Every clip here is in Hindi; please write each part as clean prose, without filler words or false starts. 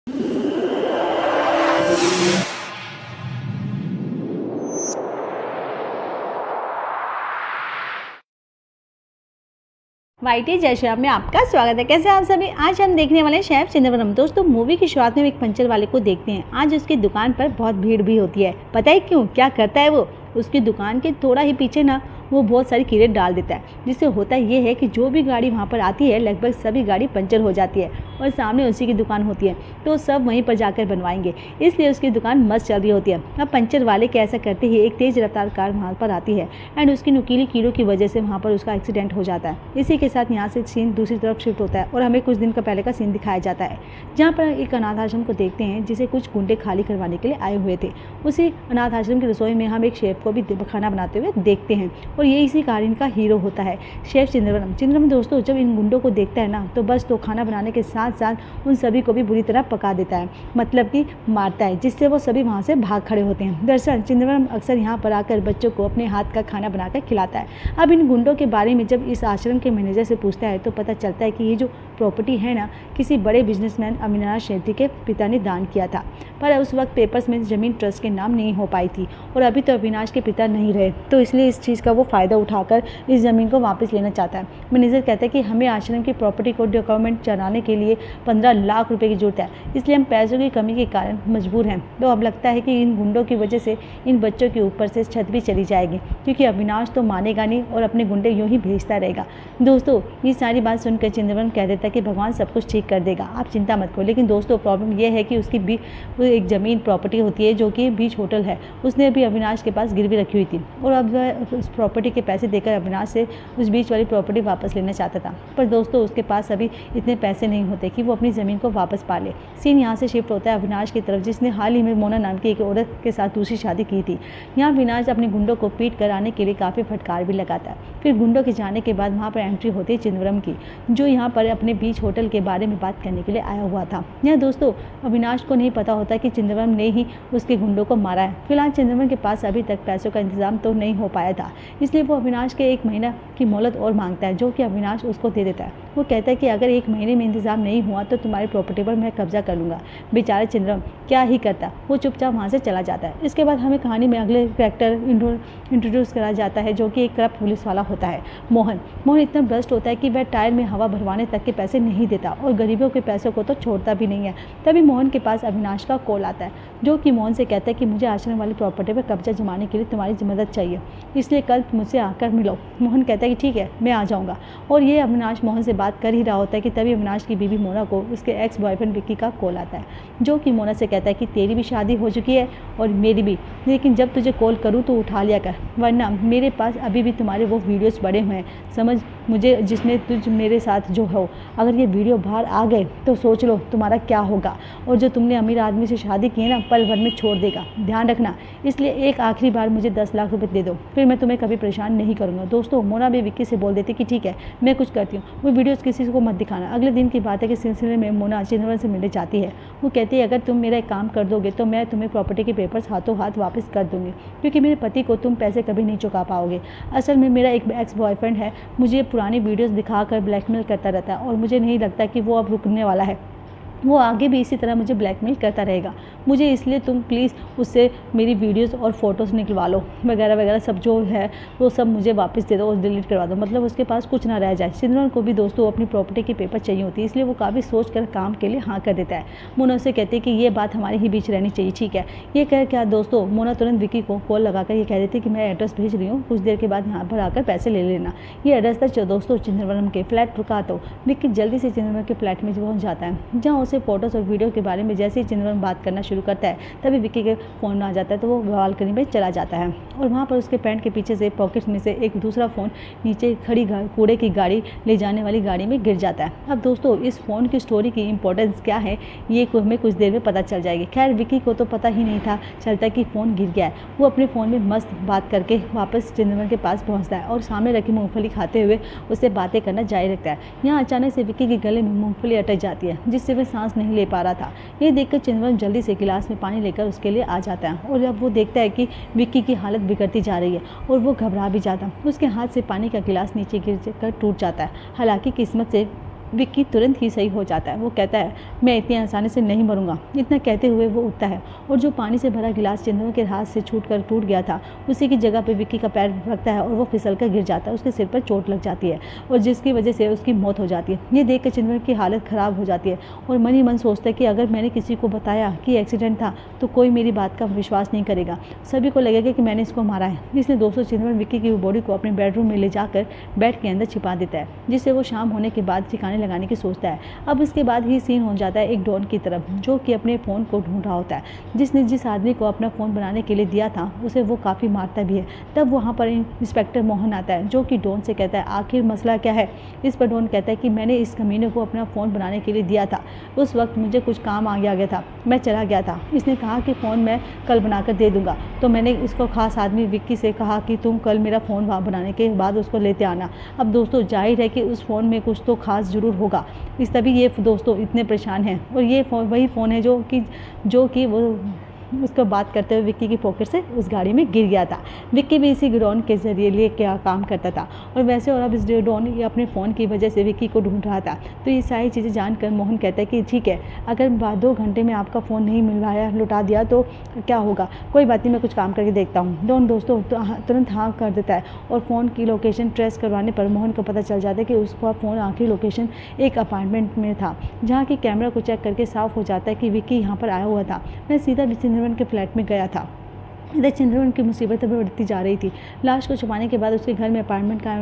वाईटी जय श्री राम में आपका स्वागत है। कैसे आप सभी? आज हम देखने वाले हैं शेफ चिदंबरम। दोस्तों, मूवी की शुरुआत में एक पंचर वाले को देखते हैं। आज उसकी दुकान पर बहुत भीड़ भी होती है। पता है क्यों? क्या करता है वो? उसकी दुकान के थोड़ा ही पीछे ना वो बहुत सारी कीड़े डाल देता है, जिससे होता ये है कि जो भी गाड़ी वहाँ पर आती है लगभग सभी गाड़ी पंचर हो जाती है और सामने उसी की दुकान होती है, तो सब वहीं पर जाकर बनवाएंगे। इसलिए उसकी दुकान मस्त चल रही होती है। अब पंचर वाले के ऐसा करते ही एक तेज़ रफ्तार कार वहाँ पर आती है एंड उसकी नुकीली कीड़ों की वजह से वहाँ पर उसका एक्सीडेंट हो जाता है। इसी के साथ यहाँ से सीन दूसरी तरफ शिफ्ट होता है और हमें कुछ दिन का पहले का सीन दिखाया जाता है, जहाँ पर एक अनाथ आश्रम को देखते हैं जिसे कुछ गुंडे खाली करवाने के लिए आए हुए थे। उसी अनाथ आश्रम की रसोई में हम एक शेफ को भी खाना बनाते हुए देखते हैं और ये इसी कहानी का हीरो होता है शेफ चिदंबरम। चिदंबरम दोस्तों जब इन गुंडों को देखता है ना तो बस तो खाना बनाने के साथ साथ उन सभी को भी बुरी तरह पका देता है, मतलब कि मारता है, जिससे वो सभी वहाँ से भाग खड़े होते हैं। दरअसल चिदंबरम अक्सर यहाँ पर आकर बच्चों को अपने हाथ का खाना बनाकर खिलाता है। अब इन गुंडों के बारे में जब इस आश्रम के मैनेजर से पूछता है तो पता चलता है कि ये जो प्रॉपर्टी है ना किसी बड़े बिजनेसमैन अविनाश शेट्टी के पिता ने दान किया था, पर उस वक्त पेपर्स में ज़मीन ट्रस्ट के नाम नहीं हो पाई थी और अभी तो अविनाश के पिता नहीं रहे, तो इसलिए इस चीज़ का वो फ़ायदा उठाकर इस ज़मीन को वापस लेना चाहता है। मैनेजर कहता है कि हमें आश्रम की प्रॉपर्टी को डॉक्यूमेंट चलाने के लिए 15 लाख रुपए की जरूरत है, इसलिए हम पैसों की कमी के कारण मजबूर हैं। तो अब लगता है कि इन गुंडों की वजह से इन बच्चों के ऊपर से छत भी चली जाएगी, क्योंकि अविनाश तो मानेगा नहीं और अपने गुंडे यूँ ही भेजता रहेगा। दोस्तों ये सारी बात सुनकर चिदंबरम कह देता है कि भगवान सब कुछ ठीक कर देगा, आप चिंता मत करो। लेकिन दोस्तों प्रॉब्लम यह है कि उसकी भी एक ज़मीन प्रॉपर्टी होती है जो कि बीच होटल है, उसने अभी अविनाश के पास गिरवी रखी हुई थी और अब वह उस प्रॉपर्टी के पैसे देकर अविनाश से उस बीच वाली प्रॉपर्टी वापस लेना चाहता था, पर दोस्तों उसके पास अभी इतने पैसे नहीं होते कि वो अपनी ज़मीन को वापस पा ले। सीन यहाँ से शिफ्ट होता है अविनाश की तरफ, जिसने हाल ही में मोना नाम की एक औरत के साथ दूसरी शादी की थी। यहाँ अविनाश अपने गुंडों को पीट कर आने के लिए काफ़ी फटकार भी लगाता है। फिर गुंडों के जाने के बाद वहाँ पर एंट्री होती है चिदंबरम की, जो यहाँ पर अपने बीच होटल के बारे में बात करने के लिए आया हुआ था। यहाँ दोस्तों अविनाश को नहीं पता होता कि चिदंबरम ने ही उसके गुंडों को मारा है। फिलहाल चिदंबरम के पास अभी तक पैसों का इंतजाम तो नहीं हो पाया था, इसलिए वो अविनाश के 1 महीना की मोहलत और मांगता है, जो कि अविनाश उसको दे देता है। वो कहता है कि अगर 1 महीने में इंतजाम नहीं हुआ तो तुम्हारी प्रॉपर्टी पर मैं कब्जा कर लूँगा। बेचारा चिदंबरम क्या ही करता, वो चुपचाप वहाँ से चला जाता है। इसके बाद हमें कहानी में अगले कैरेक्टर इंट्रोड्यूस करा जाता है, जो कि एक करप्ट पुलिस वाला होता है मोहन। मोहन इतना भ्रष्ट होता है कि वह टायर में हवा भरवाने तक के पैसे नहीं देता और गरीबों के पैसों को तो छोड़ता भी नहीं है। तभी मोहन के पास अविनाश का कॉल आता है, जो कि मोहन से कहता है कि मुझे आश्रम वाली प्रॉपर्टी पर कब्जा जमाने के लिए तुम्हारी मदद चाहिए, इसलिए कल मुझसे आकर मिलो। मोहन कहता है कि ठीक है मैं आ जाऊँगा, और ये अविनाश मोहन से बात कर ही रहा होता है कि तभी अविनाश की बीवी मोना को उसके एक्स बॉयफ्रेंड विक्की का कॉल आता है, जो कि मोना से कहता है कि तेरी भी शादी हो चुकी है और मेरी भी, लेकिन जब तुझे कॉल करूँ तो उठा लिया कर, वरना मेरे पास अभी भी तुम्हारे वो वीडियोस पड़े हुए हैं, समझ मुझे, जिसमें तुझ मेरे साथ जो हो, अगर ये वीडियो बाहर आ गए तो सोच लो तुम्हारा क्या होगा, और जो तुमने अमीर आदमी से शादी की है ना पल भर में छोड़ देगा, ध्यान रखना। इसलिए एक आखिरी बार मुझे 10 लाख रुपए दे दो, फिर मैं तुम्हें कभी परेशान नहीं करूँगा। दोस्तों मोना भी विक्की से बोल देती कि ठीक है मैं कुछ करती हूँ, वो वीडियोस किसी को मत दिखाना। अगले दिन की बात है कि सिलसिले में मोना चिदंबरम से मिलने जाती है। वो कहती है अगर तुम मेरा एक काम कर दोगे तो मैं तुम्हें प्रॉपर्टी के पेपर्स हाथों हाथ वापस कर दूँगी, क्योंकि मेरे पति को तुम पैसे कभी नहीं चुका पाओगे। असल में मेरा एक एक्स बॉयफ्रेंड है, मुझे पुरानी वीडियोस दिखाकर ब्लैकमेल करता रहता है और मुझे नहीं लगता कि वो अब रुकने वाला है, वो आगे भी इसी तरह मुझे ब्लैकमेल करता रहेगा। मुझे इसलिए तुम प्लीज़ उससे मेरी वीडियोस और फ़ोटोज़ निकलवा लो, वगैरह वगैरह सब जो है वो सब मुझे वापस दे दो और डिलीट करवा दो, मतलब उसके पास कुछ ना रह जाए। चिदंबरम को भी दोस्तों अपनी प्रॉपर्टी के पेपर चाहिए होती है, इसलिए वो काफ़ी सोच कर काम के लिए हाँ कर देता है। मोना उससे कहती है कि ये बात हमारे ही बीच रहनी चाहिए, ठीक है। ये कह क्या दोस्तों मोना तुरंत विक्की को कॉल लगाकर ये कह देती है कि मैं एड्रेस भेज रही हूँ, कुछ देर के बाद यहाँ पर आकर पैसे ले लेना। ये एड्रेस था दोस्तों चिदंबरम के फ्लैट रुका, तो विक्की जल्दी से चिदंबरम के फ्लैट में पहुँच जाता है, जहाँ उसे फोटोज़ और वीडियो के बारे में जैसे ही चिदंबरम बात करना शुरू करता है तभी विक्की के फ़ोन आ जाता है, तो वो बालकनी में चला जाता है और वहाँ पर उसके पैंट के पीछे से पॉकेट में से एक दूसरा फ़ोन नीचे खड़ी कूड़े की गाड़ी ले जाने वाली गाड़ी में गिर जाता है। अब दोस्तों इस फ़ोन की स्टोरी की इंपॉर्टेंस क्या है ये हमें कुछ देर में पता चल जाएगी। खैर विक्की को तो पता ही नहीं था चलता कि फ़ोन गिर गया है। वो अपने फ़ोन में मस्त बात करके वापस चिदंबरम के पास पहुँचता है और सामने रखी मूँगफली खाते हुए उससे बातें करना जारी रखता है। यहाँ अचानक से विक्की के गले में मूँगफली अटक जाती है, जिससे वह सांस नहीं ले पा रहा था। ये देखकर चिदंबरम जल्दी से गिलास में पानी लेकर उसके लिए आ जाता है और जब वो देखता है कि विक्की की हालत बिगड़ती जा रही है और वो घबरा भी जाता है। उसके हाथ से पानी का गिलास नीचे गिर कर टूट जाता है। हालांकि किस्मत से विक्की तुरंत ही सही हो जाता है। वो कहता है मैं इतनी आसानी से नहीं मरूंगा। इतना कहते हुए वो उठता है और जो पानी से भरा गिलास चंद्रमा के हाथ से छूट कर टूट गया था उसी की जगह पर विक्की का पैर रखता है और वो फिसल कर गिर जाता है। उसके सिर पर चोट लग जाती है और जिसकी वजह से उसकी मौत हो जाती है। ये देख कर चंद्रमा की हालत ख़राब हो जाती है और मन ही मन सोचता है कि अगर मैंने किसी को बताया कि एक्सीडेंट था तो कोई मेरी बात का विश्वास नहीं करेगा, सभी को लगेगा कि मैंने इसको मारा है। इसलिए दोस्तों चंद्रमा विक्की की बॉडी को अपने बेडरूम में ले जाकर बेड के अंदर छिपा देता है, जिससे वो शाम होने के बाद ठिकाने लगाने की सोचता है। अब इसके बाद ही सीन हो जाता है एक डॉन की तरफ, जो कि अपने फ़ोन को ढूंढ रहा होता है। जिसने जिस आदमी को अपना फ़ोन बनाने के लिए दिया था उसे वो काफ़ी मारता भी है। तब वहाँ पर इंस्पेक्टर मोहन आता है, जो कि डॉन से कहता है आखिर मसला क्या है। इस पर डॉन कहता है कि मैंने इस कमीने को अपना फ़ोन बनाने के लिए दिया था, उस वक्त मुझे कुछ काम आ गया था, मैं चला गया था। इसने कहा कि फ़ोन मैं कल बनाकर दे दूंगा, तो मैंने इसको खास आदमी विक्की से कहा कि तुम कल मेरा फ़ोन बनाने के बाद उसको लेते आना। अब दोस्तों जाहिर है कि उस फ़ोन में कुछ तो खास ज़रूर होगा, इस तभी ये दोस्तों इतने परेशान हैं। और ये वही फ़ोन है जो कि वो उसको बात करते हुए विक्की की पॉकेट से उस गाड़ी में गिर गया था। विक्की भी इसी ड्रोन के जरिए लिए क्या काम करता था और वैसे और अब इस ड्रोन ये अपने फ़ोन की वजह से विक्की को ढूंढ रहा था। तो ये सारी चीज़ें जानकर मोहन कहता है कि ठीक है, अगर 2 घंटे में आपका फ़ोन नहीं मिलवाया लुटा दिया तो क्या होगा, कोई बात नहीं, मैं कुछ काम करके देखता हूँ। डॉन दोस्तों तुरंत हाँ कर देता है और फ़ोन की लोकेशन ट्रेस करवाने पर मोहन को पता चल जाता है कि उसका फ़ोन आखिरी लोकेशन एक अपार्टमेंट में था, जहाँ की कैमरा को चेक करके साफ हो जाता है कि विक्की यहाँ पर आया हुआ था। मैं सीधा चंद्रमन के फ्लैट में गया था। इधर चंद्रमन की मुसीबत बढ़ती जा रही थी। लाश को छुपाने के बाद उसके घर में अपार्टमेंट का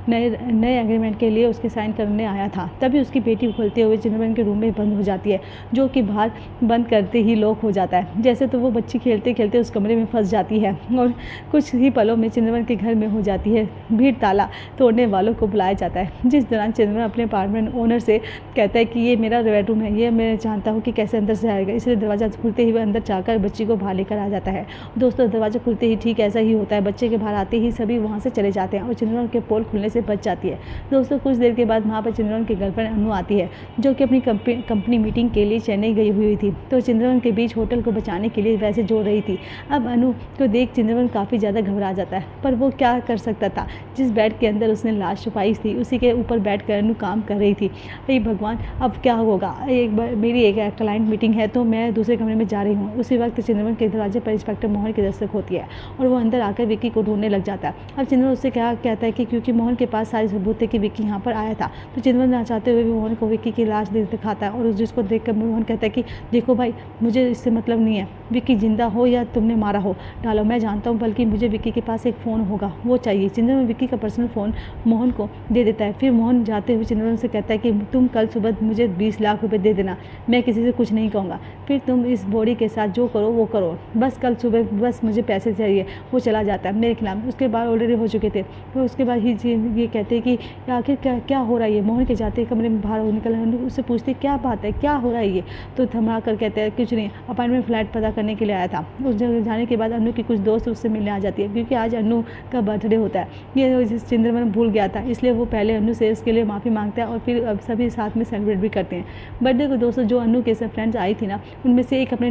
नए एग्रीमेंट के लिए उसके साइन करने आया था। तभी उसकी पेटी खोलते हुए चंद्रमन के रूम में बंद हो जाती है, जो कि बाहर बंद करते ही लॉक हो जाता है। जैसे तो वो बच्ची खेलते खेलते उस कमरे में फंस जाती है और कुछ ही पलों में चंद्रमन के घर में हो जाती है भीड़। ताला तोड़ने वालों को बुलाया जाता है, जिस दौरान चंद्रमन अपने अपार्टमेंट ओनर से कहता है कि ये मेरा बेडरूम है, ये मैं जानता हूँ कि कैसे अंदर से आएगा, इसलिए दरवाज़ा खुलते ही वह अंदर जाकर बच्ची को बाहर लेकर आ जाता है। दोस्तों दरवाजा खुलते ही ठीक ऐसा ही होता है, बच्चे के बाहर आते ही सभी वहाँ से चले जाते हैं और चंद्रमन के पोल खुलने से बच जाती है। दोस्तों कुछ देर के बाद वहाँ पर चंद्रमन की गर्लफ्रेंड अनु आती है, जो कि अपनी कंपनी मीटिंग के लिए चेन्नई गई हुई थी। तो चंद्रमन के बीच होटल को बचाने के लिए वैसे जोड़ रही थी। अब अनु को देख चंद्रमन काफ़ी ज़्यादा घबरा जाता है, पर वो क्या कर सकता था। जिस बेड के अंदर उसने लाश छुपाई थी उसी के ऊपर बैठ कर अनु काम कर रही थी। अरे भगवान, अब क्या होगा, मेरी एक क्लाइंट मीटिंग है तो मैं दूसरे कमरे में जा रही हूँ। उसी वक्त चंद्रमन के दरवाजे पर इंस्पेक्टर मोहन की दस्तक होती है और वो अंदर आकर विक्की को ढूंढने लग जाता है। अब चंद्रमन उससे क्या कहता है कि क्योंकि मोहन के पास सारे सबूत थे कि विक्की यहाँ पर आया था, तो चंद्रमन ना चाहते हुए भी मोहन को विक्की की लाश दिखाता है और जिसको देखकर मोहन कहता है कि देखो भाई, मुझे इससे मतलब नहीं है, विक्की जिंदा हो या तुमने मारा हो डालो, मैं जानता हूँ, बल्कि मुझे विक्की के पास एक फ़ोन होगा वो चाहिए। चंद्रमन विक्की का पर्सनल फ़ोन मोहन को दे देता है। फिर मोहन जाते हुए चंद्रमन से कहता है कि तुम कल सुबह मुझे 20 लाख रुपए दे देना, मैं किसी से कुछ नहीं कहूँगा, फिर तुम इस बॉडी के साथ जो करो वो करो, बस कल सुबह बस मुझे पैसे चाहिए। वो चला जाता है मेरे खिलाफ, उसके बाद ऑलरेडी हो चुके थे। तो उसके बाद ही ये कहते हैं कि आखिर क्या हो रहा है ये। मोहन के जाते कमरे में बाहर निकल, उससे पूछते क्या बात है, क्या हो रहा है ये। तो थमा कर कहते हैं कुछ नहीं, अपार्टमेंट फ्लैट पता करने के लिए आया था। उस जगह जाने के बाद अनु की कुछ दोस्त उससे मिलने आ जाती है, क्योंकि आज अनु का बर्थडे होता है। ये चंद्रमन भूल गया था, इसलिए वो पहले अनु से उसके लिए माफ़ी मांगता है और फिर अब सभी साथ में सेलिब्रेट भी करते हैं बर्थडे को। दोस्तों जो अनु के सब फ्रेंड्स आई थी ना, उनमें से एक अपने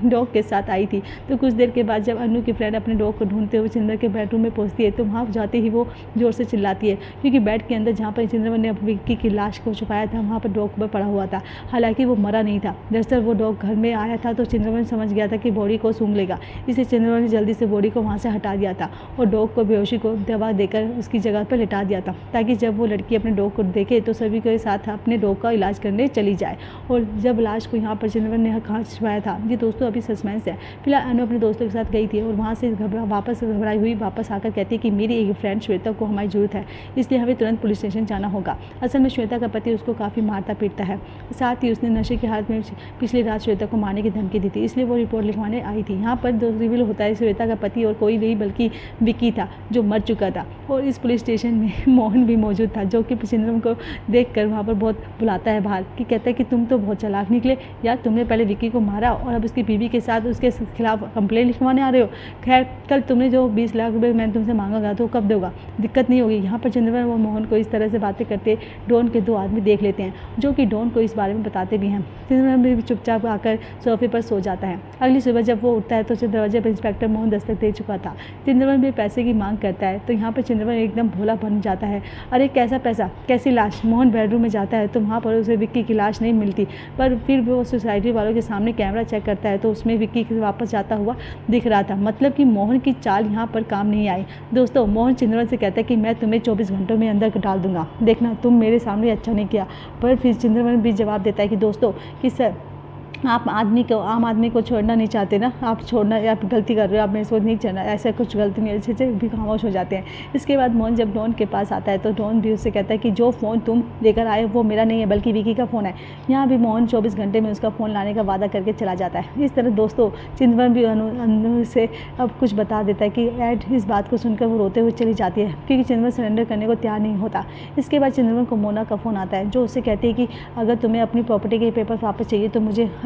डॉग के साथ आई थी। तो कुछ देर के बाद जब अनु की फ्रेंड अपने डॉग को ढूंढते हुए चंद्रमन के बेडरूम में पहुंचती है, तो वहाँ जाते ही वो जोर से चिल्लाती है, क्योंकि बेड के अंदर जहाँ पर चंद्रमन ने विक्की की लाश को छुपाया था वहाँ पर डॉग पर पड़ा हुआ था। हालांकि वो मरा नहीं था, दरअसल वो डॉग घर में आया था तो चंद्रमन समझ गया था कि बॉडी को सूंघ लेगा, इसलिए चंद्रमन ने जल्दी से बॉडी को वहाँ से हटा दिया था और डॉग को बेहोशी को दवा देकर उसकी जगह पर लिटा दिया था, ताकि जब वो लड़की अपने डॉग को देखे तो सभी के साथ अपने डॉग का इलाज करने चली जाए। और जब लाश को यहाँ पर चंद्रमन ने कहाँ छुपाया था, ये दोस्तों अभी सस्पेंस है। फिलहाल अनु अपने दोस्तों के साथ गई थी और वहाँ से घबराई हुई वापस आकर कहती है कि मेरी एक फ्रेंड श्वेता को हमारी जरूरत है, इसलिए हमें तुरंत पुलिस स्टेशन जाना होगा। असल में श्वेता का पति उसको काफ़ी मारता पीटता है, साथ ही उसने नशे की हालत में पिछली रात श्वेता को मारने की धमकी दी थी, इसलिए वो रिपोर्ट लिखवाने आई थी। यहाँ पर रिवील होता है श्वेता का पति और कोई नहीं बल्कि विक्की था, जो मर चुका था। और इस पुलिस स्टेशन में मोहन भी मौजूद था, जो कि चंद्रमन को देख कर वहाँ पर बहुत बुलाता है बाहर, कि कहता है कि तुम तो बहुत चालाक निकले यार, तुमने पहले पहले विक्की को मारा और अब उसकी बीवी के साथ उसके खिलाफ कंप्लेंट लिखवाने आ रहे हो। खैर, कल तुमने जो 20 लाख रुपये मैंने तुमसे मांगा था तो कब दोगा, दिक्कत नहीं होगी। यहाँ पर चंद्रमन और मोहन को इस तरह से बातें करते डॉन के 2 आदमी देख लेते हैं, जो कि डॉन को इस बारे में बताते भी हैं। चंद्रमन भी चुपचाप आकर सोफे पर सो जाता है। अगली सुबह जब वो उठता है तो उसे दरवाजे पर इंस्पेक्टर मोहन दस्तक दे चुका था। चंद्रमन भी पैसे की मांग करता है तो यहाँ पर चंद्रमन एकदम भोला बन जाता है। अरे कैसा पैसा, कैसी लाश। मोहन बेडरूम में जाता है तो वहाँ पर उसे विक्की की लाश नहीं मिलती, पर फिर वो सोसाइटी वालों के सामने कैमरा चेक करता है तो उसमें विक्की के वापस जाता हुआ दिख रहा था। मतलब कि मोहन की चाल यहाँ पर काम नहीं आई। दोस्तों, मोहन चंद्रमन से कहता है कि मैं तुम्हें 24 घंटों में अंदर डाल दूंगा, देखना तुम मेरे सामने अच्छा नहीं किया। पर फिर चंद्रमन भी जवाब देता है कि दोस्तों कि सर, आप आम आदमी को छोड़ना नहीं चाहते ना, आप छोड़ना, आप गलती कर रहे हो, आप मेरे को नहीं छोड़ना, ऐसा कुछ गलती नहीं। अच्छे से भी खामोश हो जाते हैं। इसके बाद मोहन जब डॉन के पास आता है तो डॉन भी उससे कहता है कि जो फ़ोन तुम लेकर आए वो मेरा नहीं है बल्कि विकी का फ़ोन है। यहाँ भी मोहन 24 घंटे में उसका फ़ोन लाने का वादा करके चला जाता है। इस तरह दोस्तों चंद्रमन भी अनु से अब कुछ बता देता है कि ऐड इस बात को सुनकर वो रोते हुए चली जाती है क्योंकि चंद्रमन सरेंडर करने को तैयार नहीं होता। इसके बाद चंद्रमन को मोना का फ़ोन आता है जो उससे कहती है कि अगर तुम्हें अपनी प्रॉपर्टी के पेपर वापस चाहिए तो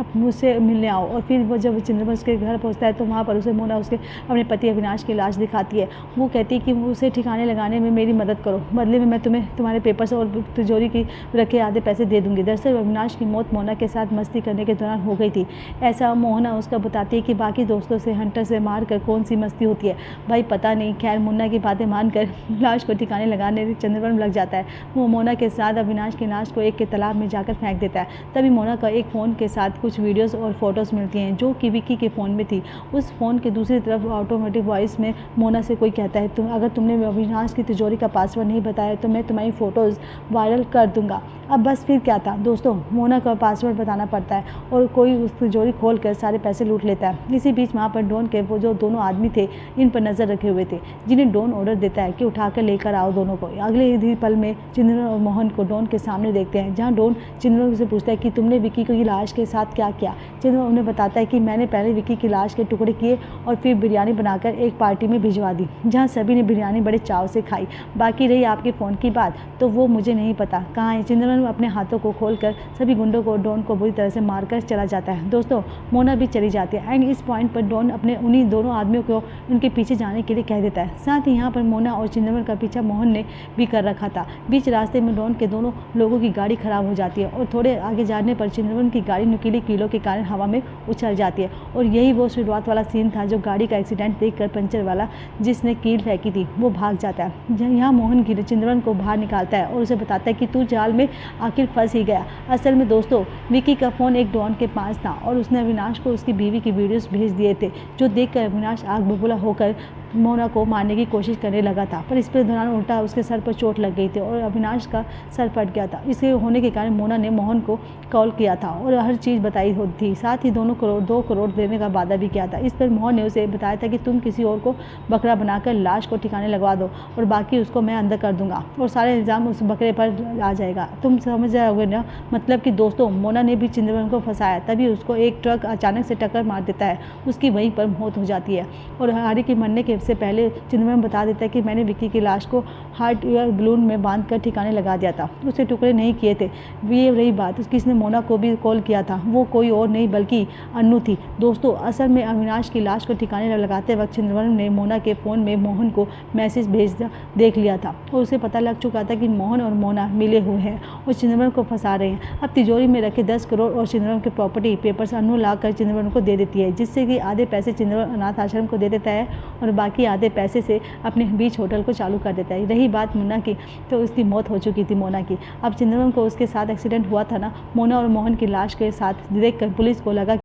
मुझसे मिलने आओ। और फिर वो जब चंद्रमन उसके घर पहुंचता है तो वहाँ पर उसे मोना उसके अपने पति अविनाश की लाश दिखाती है। वो कहती है कि उसे ठिकाने लगाने में मेरी मदद करो, बदले में मैं तुम्हें तुम्हारे पेपर्स और तिजोरी की रखे आधे पैसे दे दूंगी। दरअसल अविनाश की मौत मोना के साथ मस्ती करने के दौरान हो गई थी, ऐसा मोहना उसका बताती है कि बाकी दोस्तों से हंटर से मार कर कौन सी मस्ती होती है भाई पता नहीं। खैर, मुन्ना की बातें मानकर लाश को ठिकाने लगाने चंद्रमन लग जाता है। वो मोना के साथ अविनाश की लाश को एक के तालाब में जाकर फेंक देता है। तभी मोना का एक फ़ोन के साथ कुछ वीडियोस और फोटोज़ मिलती हैं जो कि विक्की के फ़ोन में थी। उस फ़ोन के दूसरी तरफ ऑटोमेटिक वॉइस में मोना से कोई कहता है, अगर तुमने अविनाश की तिजोरी का पासवर्ड नहीं बताया तो मैं तुम्हारी फ़ोटोज़ वायरल कर दूंगा। अब बस फिर क्या था दोस्तों, मोना का पासवर्ड बताना पड़ता है और कोई उस तिजोरी खोल कर सारे पैसे लूट लेता है। इसी बीच वहाँ पर डॉन के वो जो दोनों आदमी थे इन पर नज़र रखे हुए थे, जिन्हें डॉन ऑर्डर देता है कि उठाकर लेकर आओ दोनों को। अगले ही पल में चंद्रमन और मोहन को डॉन के सामने देखते हैं, जहाँ डॉन चंद्रमन से पूछता है कि तुमने विक्की की लाश के साथ क्या किया। चंद्रमन उन्हें बताता है कि मैंने पहले विक्की की लाश के टुकड़े किए और फिर बिरयानी बनाकर एक पार्टी में भिजवा दी, जहाँ सभी ने बिरयानी बड़े चाव से खाई। बाकी रही आपके फ़ोन की बात तो वो मुझे नहीं पता कहाँ है। चंद्रमन अपने हाथों को खोलकर सभी गुंडों को डॉन को बुरी तरह से मारकर चला जाता है। दोस्तों, मोना भी चली जाती है एंड इस पॉइंट पर डॉन अपने उन्हीं दोनों आदमियों को उनके पीछे जाने के लिए कह देता है। साथ ही यहाँ पर मोना और चंद्रमन का पीछा मोहन ने भी कर रखा था। बीच रास्ते में डॉन के दोनों लोगों की गाड़ी खराब हो जाती है और थोड़े आगे जाने पर चंद्रमन की गाड़ी नुकीली कीलों के कारण हवा में उछल जाती है। और यही वो शुरुआत वाला सीन था जो गाड़ी का एक्सीडेंट देखकर पंचर वाला जिसने कील फेंकी थी वो भाग जाता है। यहाँ मोहन चंद्रमन को बाहर निकालता है और उसे बताता है कि तू जाल में आखिर फंस ही गया। असल में दोस्तों, विक्की का फ़ोन एक डॉन के पास था और उसने अविनाश को उसकी बीवी की वीडियोस भेज दिए थे, जो देखकर अविनाश आग बबूला होकर मोना को मारने की कोशिश करने लगा था। पर इस पर दौरान उल्टा उसके सर पर चोट लग गई थी और अविनाश का सर फट गया था। इसके होने के कारण मोना ने मोहन को कॉल किया था और हर चीज़ बताई होती थी। साथ ही 2 करोड़ देने का वादा भी किया था। इस पर मोहन ने उसे बताया था कि तुम किसी और को बकरा बनाकर लाश को ठिकाने लगवा दो और बाकी उसको मैं अंदर कर दूंगा और सारे इल्ज़ाम उस बकरे पर आ जाएगा। तुम समझ जाओगे ना। मतलब कि दोस्तों, मोना ने भी चंद्रमन को फंसाया। तभी उसको एक ट्रक अचानक से टक्कर मार देता है, उसकी वहीं पर मौत हो जाती है। और हारी के मरने के से पहले चंद्रमन बता देता है कि मैंने विक्की की लाश को हार्ट एयर बलून में बांधकर ठिकाने लगा दिया था, उसके टुकड़े नहीं किए थे। ये रही बात, किसने मोना को भी कॉल किया था, वो कोई और नहीं बल्कि अन्नू थी। दोस्तों, असल में अविनाश की लाश को ठिकाने लगाते वक्त चंद्रमन ने मोना के फ़ोन में मोहन को मैसेज भेज देख लिया था और उसे पता लग चुका था कि मोहन और मोना मिले हुए हैं और चंद्रमन को फंसा रहे हैं। अब तिजोरी में रखे 10 करोड़ और चंद्रमन के प्रॉपर्टी पेपर्स अन्नू ला कर चंद्रमन को दे देती है, जिससे कि आधे पैसे चंद्रमन अनाथ आश्रम को दे देता है और बाकी आधे पैसे से अपने बीच होटल को चालू कर देता है। रही बात मुन्ना की, तो उसकी मौत हो चुकी थी मोना की। अब चंद्रमन को उसके साथ एक्सीडेंट हुआ था ना, मोना और मोहन की लाश के साथ देखकर पुलिस को लगा